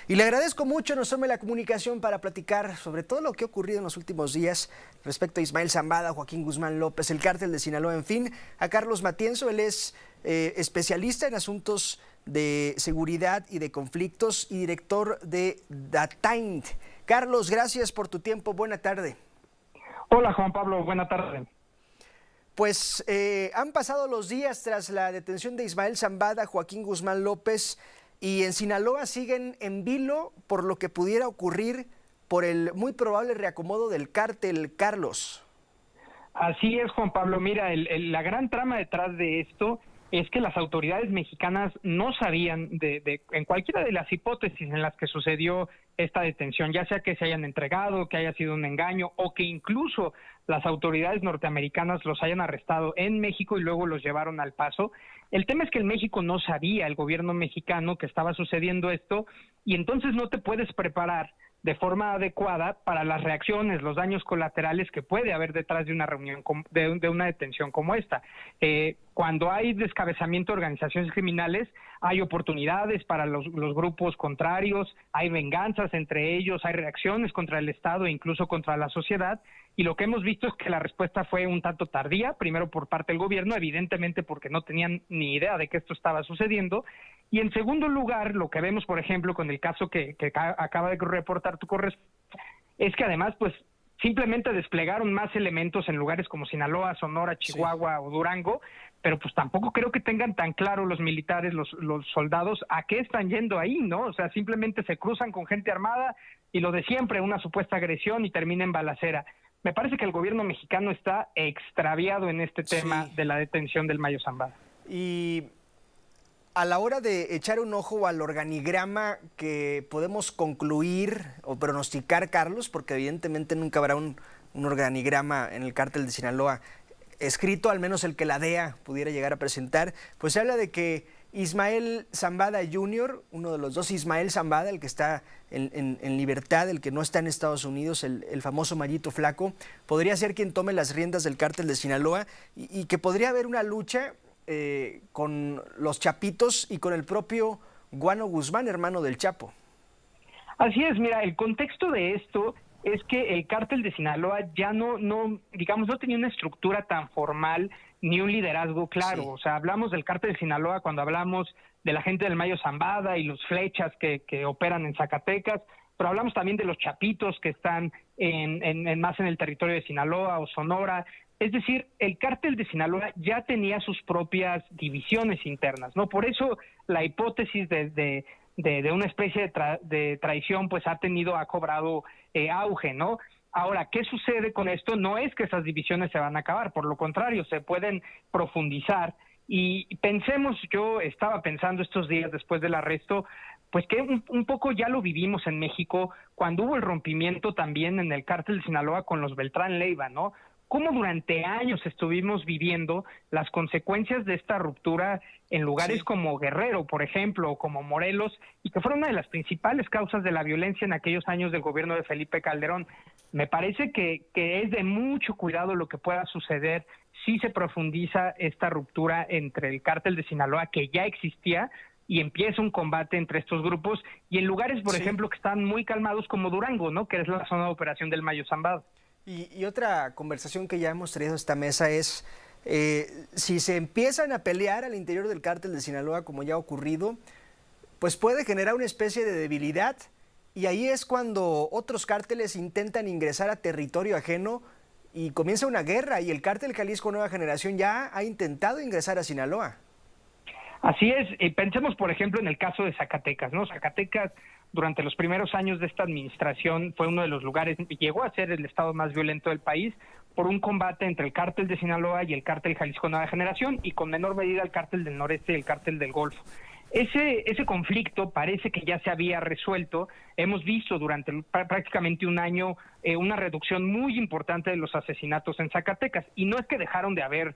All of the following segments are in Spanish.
Y le agradezco mucho, nos tome la comunicación para platicar sobre todo lo que ha ocurrido en los últimos días respecto a Ismael Zambada, Joaquín Guzmán López, el cártel de Sinaloa, en fin, a Carlos Matienzo. Él es especialista en asuntos de seguridad y de conflictos y director de Dataint. Carlos, gracias por tu tiempo, buena tarde. Hola Juan Pablo, buena tarde. Pues han pasado los días tras la detención de Ismael Zambada, Joaquín Guzmán López, y en Sinaloa siguen en vilo por lo que pudiera ocurrir por el muy probable reacomodo del cártel, Carlos. Así es, Juan Pablo. Mira, la gran trama detrás de esto es que las autoridades mexicanas no sabían en cualquiera de las hipótesis en las que sucedió esta detención, ya sea que se hayan entregado, que haya sido un engaño o que incluso las autoridades norteamericanas los hayan arrestado en México y luego los llevaron al Paso. El tema es que en México no sabía el gobierno mexicano que estaba sucediendo esto y entonces no te puedes preparar de forma adecuada para las reacciones, los daños colaterales que puede haber detrás de una reunión, de una detención como esta. Cuando hay descabezamiento de organizaciones criminales, hay oportunidades para los grupos contrarios, hay venganzas entre ellos, hay reacciones contra el Estado e incluso contra la sociedad, y lo que hemos visto es que la respuesta fue un tanto tardía, primero por parte del gobierno, evidentemente porque no tenían ni idea de que esto estaba sucediendo, y en segundo lugar, lo que vemos, por ejemplo, con el caso que acaba de reportar tu corresponsal, es que además, pues, simplemente desplegaron más elementos en lugares como Sinaloa, Sonora, Chihuahua o Durango, pero pues tampoco creo que tengan tan claro los militares, los soldados, a qué están yendo ahí, ¿no? O sea, simplemente se cruzan con gente armada y lo de siempre, una supuesta agresión y termina en balacera. Me parece que el gobierno mexicano está extraviado en este tema de la detención del Mayo Zambada. Y a la hora de echar un ojo al organigrama que podemos concluir o pronosticar, Carlos, porque evidentemente nunca habrá un organigrama en el cártel de Sinaloa escrito, al menos el que la DEA pudiera llegar a presentar, pues se habla de que Ismael Zambada Jr., uno de los dos Ismael Zambada, el que está en libertad, el que no está en Estados Unidos, el famoso Mayito Flaco, podría ser quien tome las riendas del cártel de Sinaloa y que podría haber una lucha con los Chapitos y con el propio Guano Guzmán, hermano del Chapo. Así es, mira, el contexto de esto es que el cártel de Sinaloa ya no tenía una estructura tan formal ni un liderazgo claro. Sí. O sea, hablamos del cártel de Sinaloa cuando hablamos de la gente del Mayo Zambada y los flechas que operan en Zacatecas, pero hablamos también de los Chapitos que están más en el territorio de Sinaloa o Sonora. Es decir, el cártel de Sinaloa ya tenía sus propias divisiones internas, ¿no? Por eso la hipótesis de una especie de traición pues ha cobrado auge, ¿no? Ahora, ¿qué sucede con esto? No es que esas divisiones se van a acabar, por lo contrario, se pueden profundizar. Y pensemos, yo estaba pensando estos días después del arresto, pues que un poco ya lo vivimos en México cuando hubo el rompimiento también en el cártel de Sinaloa con los Beltrán Leiva, ¿no? Cómo durante años estuvimos viviendo las consecuencias de esta ruptura en lugares como Guerrero, por ejemplo, o como Morelos, y que fueron una de las principales causas de la violencia en aquellos años del gobierno de Felipe Calderón. Me parece que es de mucho cuidado lo que pueda suceder si se profundiza esta ruptura entre el cártel de Sinaloa, que ya existía, y empieza un combate entre estos grupos, y en lugares, por ejemplo, que están muy calmados como Durango, ¿no? Que es la zona de operación del Mayo Zambada. Y otra conversación que ya hemos traído a esta mesa es si se empiezan a pelear al interior del cártel de Sinaloa, como ya ha ocurrido, pues puede generar una especie de debilidad y ahí es cuando otros cárteles intentan ingresar a territorio ajeno y comienza una guerra y el cártel Jalisco Nueva Generación ya ha intentado ingresar a Sinaloa. Así es, pensemos por ejemplo en el caso de Zacatecas, ¿no? Zacatecas durante los primeros años de esta administración fue uno de los lugares, llegó a ser el estado más violento del país por un combate entre el cártel de Sinaloa y el cártel Jalisco Nueva Generación y con menor medida el cártel del Noreste y el cártel del Golfo. Ese conflicto parece que ya se había resuelto. Hemos visto durante prácticamente un año una reducción muy importante de los asesinatos en Zacatecas. Y no es que dejaron de haber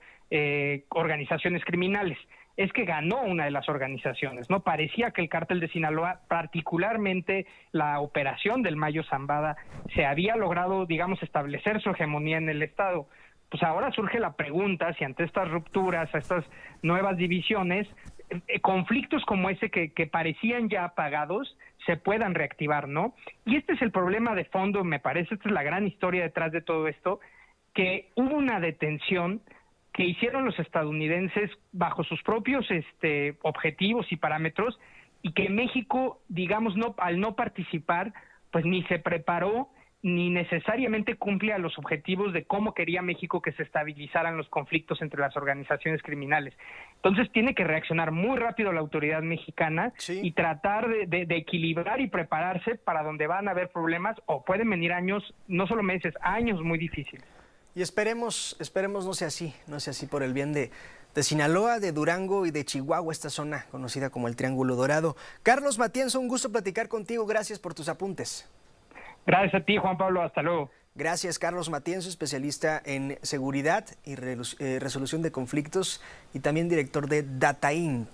organizaciones criminales, es que ganó una de las organizaciones, ¿no? Parecía que el cártel de Sinaloa, particularmente la operación del Mayo Zambada, se había logrado, digamos, establecer su hegemonía en el Estado. Pues ahora surge la pregunta si ante estas rupturas, a estas nuevas divisiones, conflictos como ese que parecían ya apagados se puedan reactivar, ¿no? Y este es el problema de fondo, me parece, esta es la gran historia detrás de todo esto, que hubo una detención que hicieron los estadounidenses bajo sus propios objetivos y parámetros, y que México, digamos, al no participar, pues ni se preparó ni necesariamente cumple a los objetivos de cómo quería México que se estabilizaran los conflictos entre las organizaciones criminales. Entonces tiene que reaccionar muy rápido la autoridad mexicana y tratar de equilibrar y prepararse para donde van a haber problemas o pueden venir años, no solo meses, años muy difíciles. Y esperemos no sea así por el bien de Sinaloa, de Durango y de Chihuahua, esta zona conocida como el Triángulo Dorado. Carlos Matienzo, un gusto platicar contigo, gracias por tus apuntes. Gracias a ti, Juan Pablo, hasta luego. Gracias, Carlos Matienzo, especialista en seguridad y resolución de conflictos y también director de Data Inc.